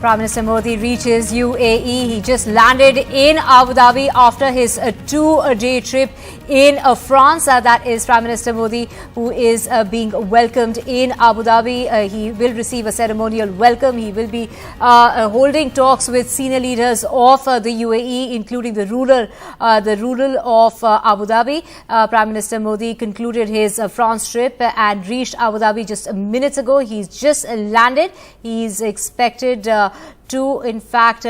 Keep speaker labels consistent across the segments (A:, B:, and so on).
A: Prime Minister Modi reaches UAE. He just landed in Abu Dhabi after his two-day trip in France. That is Prime Minister Modi, who is being welcomed in Abu Dhabi. He will receive a ceremonial welcome. He will be holding talks with senior leaders of the UAE, including the ruler of Abu Dhabi. Prime Minister Modi concluded his France trip and reached Abu Dhabi just minutes ago. He's just landed. He's expected to, in fact,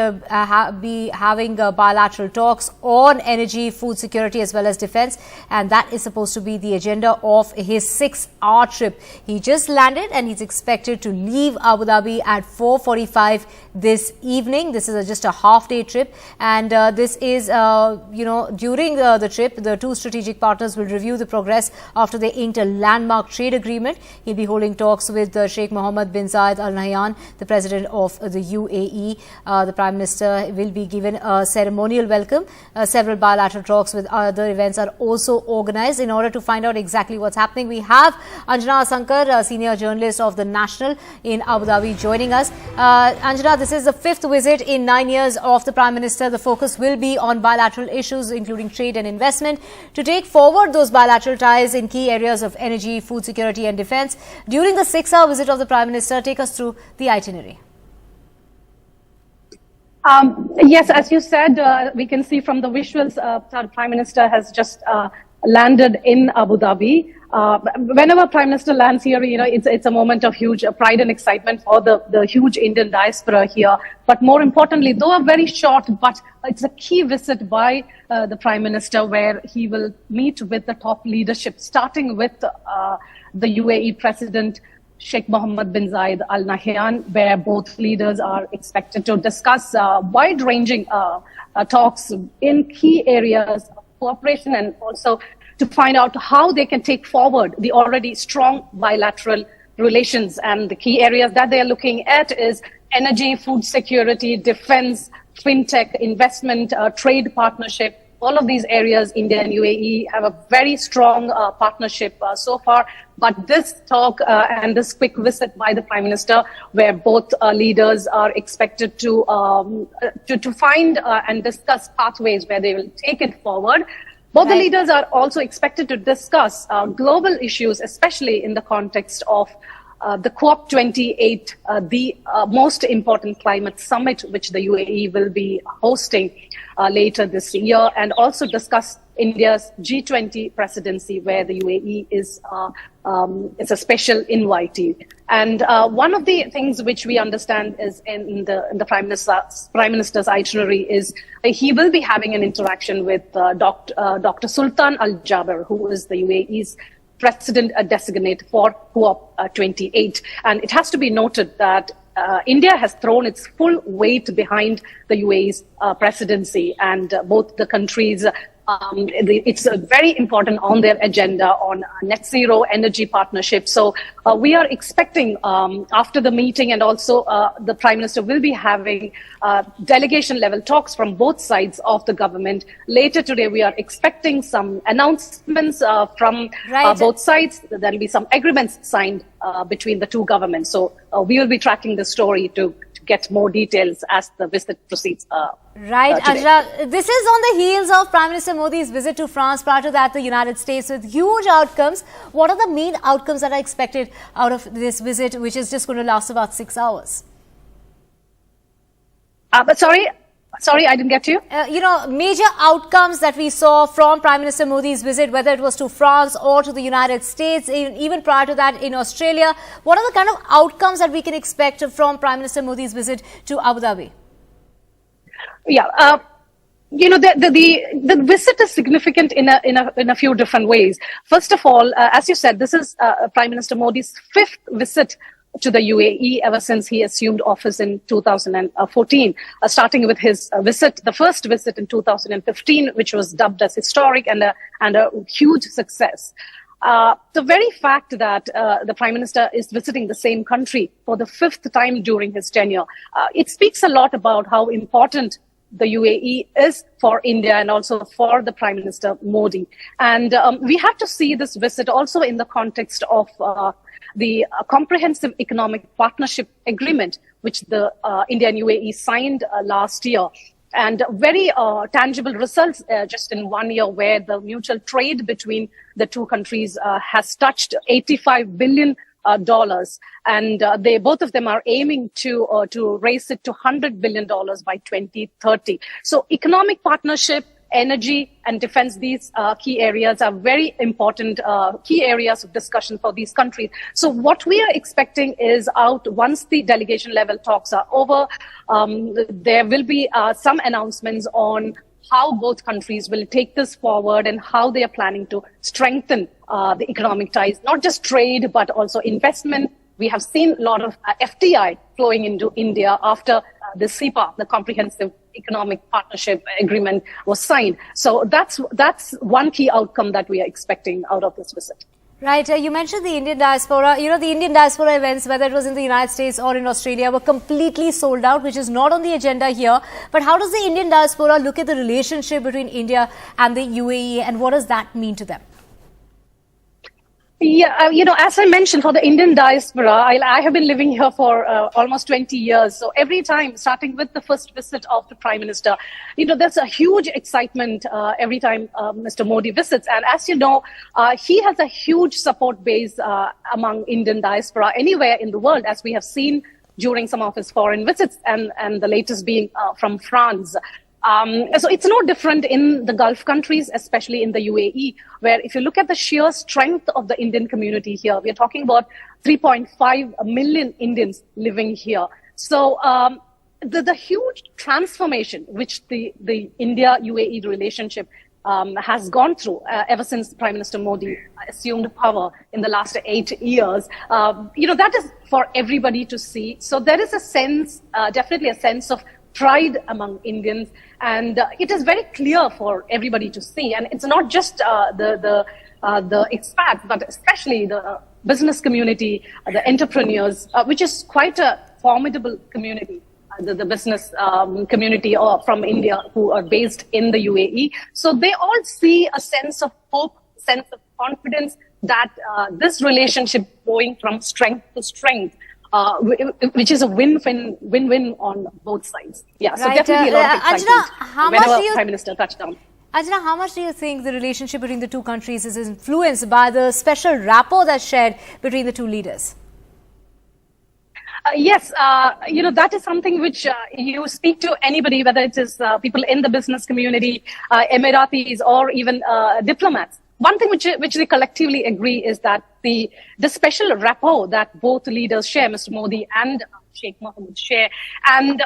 A: be having bilateral talks on energy, food security as well as defense, and that is supposed to be the agenda of his 6-hour trip. He just landed and he's expected to leave Abu Dhabi at 4:45 this evening. This is just a half-day trip, and this is, during the trip, the two strategic partners will review the progress after they inked a landmark trade agreement. He'll be holding talks with Sheikh Mohammed bin Zayed Al Nahyan, the president of the UAE. The Prime Minister will be given a ceremonial welcome. Several bilateral talks with other events are also organized. In order to find out exactly what's happening, we have Anjana Sankar, a senior journalist of The National in Abu Dhabi, joining us. Anjana, this is the 5th visit in 9 years of the Prime Minister. The focus will be on bilateral issues, including trade and investment, to take forward those bilateral ties in key areas of energy, food security and defense. During the 6-hour visit of the Prime Minister, take us through the itinerary.
B: Yes, as you said, we can see from the visuals, the Prime Minister has just landed in Abu Dhabi. Whenever Prime Minister lands here, it's a moment of huge pride and excitement for the huge Indian diaspora here. But more importantly, though very short, but it's a key visit by the Prime Minister, where he will meet with the top leadership, starting with the UAE President Sheikh Mohammed bin Zayed Al Nahyan, where both leaders are expected to discuss wide-ranging talks in key areas of cooperation, and also to find out how they can take forward the already strong bilateral relations. And the key areas that they are looking at is energy, food security, defense, fintech, investment, trade partnership. All of these areas, India and UAE have a very strong partnership so far. But this talk and this quick visit by the Prime Minister, where both leaders are expected to find and discuss pathways where they will take it forward. Both the leaders are also expected to discuss global issues, especially in the context of the COP28, the most important climate summit, which the UAE will be hosting later this year, and also discuss India's G20 presidency, where the UAE is a special invitee. And one of the things which we understand is in the Prime Minister's itinerary is he will be having an interaction with Dr. Sultan Al Jaber, who is the UAE's President designate for COP28. And it has to be noted that India has thrown its full weight behind the UAE's presidency, and both the countries, it's very important on their agenda on net zero energy partnership. So we are expecting after the meeting, and also the Prime Minister will be having delegation level talks from both sides of the government. Later today, we are expecting some announcements from both sides. There will be some agreements signed between the two governments. So we will be tracking the story to get more details as the visit proceeds.
A: Right, Anjana, this is on the heels of Prime Minister Modi's visit to France, prior to that the United States, with huge outcomes. What are the main outcomes that are expected out of this visit, which is just going to last about 6 hours?
B: But sorry, I didn't get you.
A: Major outcomes that we saw from Prime Minister Modi's visit, whether it was to France or to the United States, even prior to that in Australia. What are the kind of outcomes that we can expect from Prime Minister Modi's visit to Abu Dhabi?
B: Yeah, the visit is significant in a few different ways. First of all, as you said, this is Prime Minister Modi's 5th visit to the UAE ever since he assumed office in 2014, starting with his the first visit in 2015, which was dubbed as historic and a huge success. The very fact that the Prime Minister is visiting the same country for the 5th time during his tenure, it speaks a lot about how important the UAE is for India and also for the Prime Minister Modi. And we have to see this visit also in the context of the Comprehensive Economic Partnership Agreement, which the India and UAE signed last year. And very tangible results just in 1 year, where the mutual trade between the two countries has touched $85 billion. And they both of them are aiming to raise it to $100 billion by 2030. So economic partnership, energy and defense, these key areas are very important key areas of discussion for these countries. So what we are expecting is once the delegation level talks are over, there will be some announcements on how both countries will take this forward and how they are planning to strengthen the economic ties, not just trade, but also investment. We have seen a lot of FDI flowing into India after the CEPA, the Comprehensive Economic Partnership Agreement, was signed. So that's one key outcome that we are expecting out of this visit.
A: Right. You mentioned the Indian diaspora. You know, the Indian diaspora events, whether it was in the United States or in Australia, were completely sold out, which is not on the agenda here. But how does the Indian diaspora look at the relationship between India and the UAE, and what does that mean to them?
B: Yeah, as I mentioned, for the Indian diaspora, I have been living here for almost 20 years. So every time, starting with the first visit of the Prime Minister, there's a huge excitement every time Mr. Modi visits. And as you know, he has a huge support base among Indian diaspora anywhere in the world, as we have seen during some of his foreign visits, and the latest being from France. So it's no different in the Gulf countries, especially in the UAE, where if you look at the sheer strength of the Indian community here, we are talking about 3.5 million Indians living here. So the huge transformation which the India-UAE relationship has gone through ever since Prime Minister Modi assumed power in the last 8 years, that is for everybody to see. So there is a sense, definitely a sense of pride among Indians, and it is very clear for everybody to see. And it's not just the expats, but especially the business community, the entrepreneurs, which is quite a formidable community. The business community from India who are based in the UAE. So they all see a sense of hope, sense of confidence that this relationship going from strength to strength, which is a win-win on both sides. Yeah, so definitely a lot of excitement whenever Prime Minister touched down.
A: Anjana, how much do you think the relationship between the two countries is influenced by the special rapport that's shared between the two leaders?
B: Yes, that is something which you speak to anybody, whether it is people in the business community, Emiratis, or even diplomats. One thing which they collectively agree is that the special rapport that both leaders share, Mr. Modi and Sheikh Mohammed share, and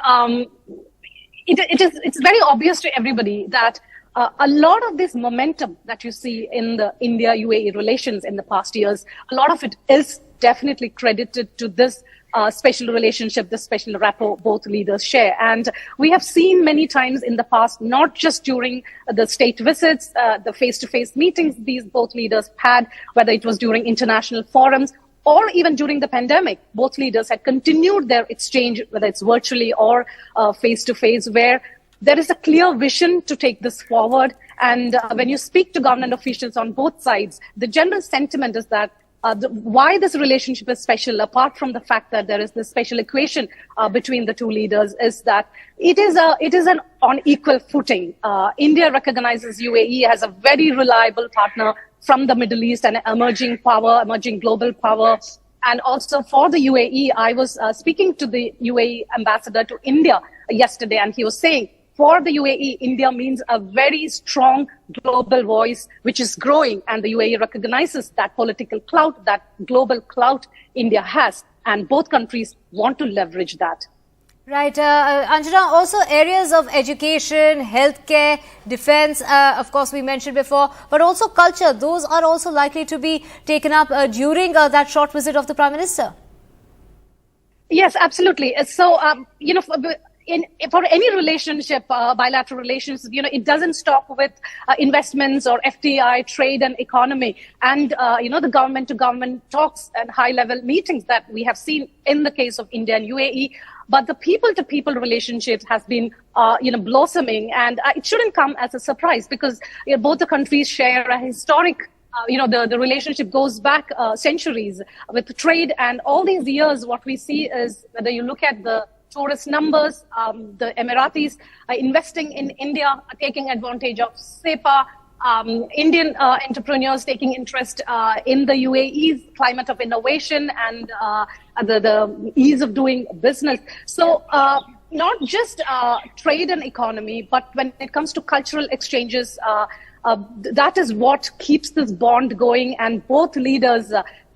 B: it's very obvious to everybody that a lot of this momentum that you see in the India-UAE relations in the past years, a lot of it is definitely credited to this special relationship, this special rapport both leaders share. And we have seen many times in the past, not just during the state visits, the face-to-face meetings these both leaders had, whether it was during international forums or even during the pandemic, both leaders had continued their exchange, whether it's virtually or face-to-face, where there is a clear vision to take this forward. And when you speak to government officials on both sides, the general sentiment is that why this relationship is special, apart from the fact that there is this special equation between the two leaders, is that it is an on equal footing. India recognizes UAE as a very reliable partner from the Middle East, an emerging power, emerging global power. And also for the UAE, I was speaking to the UAE ambassador to India yesterday, and he was saying, for the UAE, India means a very strong global voice, which is growing, and the UAE recognizes that political clout, that global clout India has, and both countries want to leverage that.
A: Right. Anjana, also areas of education, healthcare, defense, of course we mentioned before, but also culture, those are also likely to be taken up during that short visit of the Prime Minister.
B: Yes, absolutely. So, for any relationship, bilateral relations, it doesn't stop with investments or FDI, trade and economy, and the government-to-government talks and high-level meetings that we have seen in the case of India and UAE. But the people-to-people relationships has been, blossoming, and it shouldn't come as a surprise because both the countries share a historic. The relationship goes back centuries with trade, and all these years, what we see is whether you look at the tourist numbers, the Emiratis are investing in India, taking advantage of SEPA, Indian entrepreneurs taking interest in the UAE's climate of innovation and the ease of doing business. So not just trade and economy, but when it comes to cultural exchanges, that is what keeps this bond going, and both leaders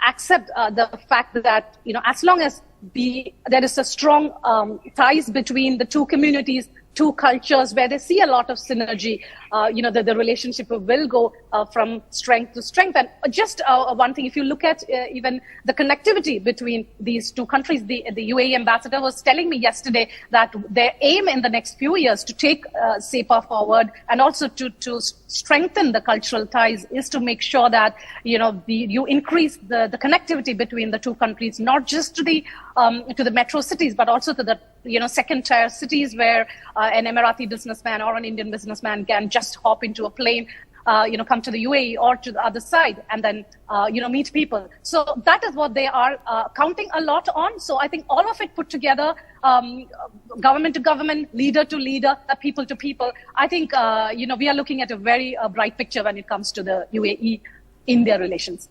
B: accept the fact that, as long as there is a strong ties between the two communities, two cultures, where they see a lot of synergy, the relationship will go from strength to strength. And just one thing, if you look at even the connectivity between these two countries, the UAE ambassador was telling me yesterday that their aim in the next few years to take SEPA forward and also to strengthen the cultural ties is to make sure that, you increase the connectivity between the two countries, not just to the metro cities, but also to the second tier cities where an Emirati businessman or an Indian businessman can just hop into a plane, come to the UAE or to the other side and then, meet people. So that is what they are counting a lot on. So I think all of it put together, government to government, leader to leader, people to people, I think, we are looking at a very bright picture when it comes to the UAE-India relations.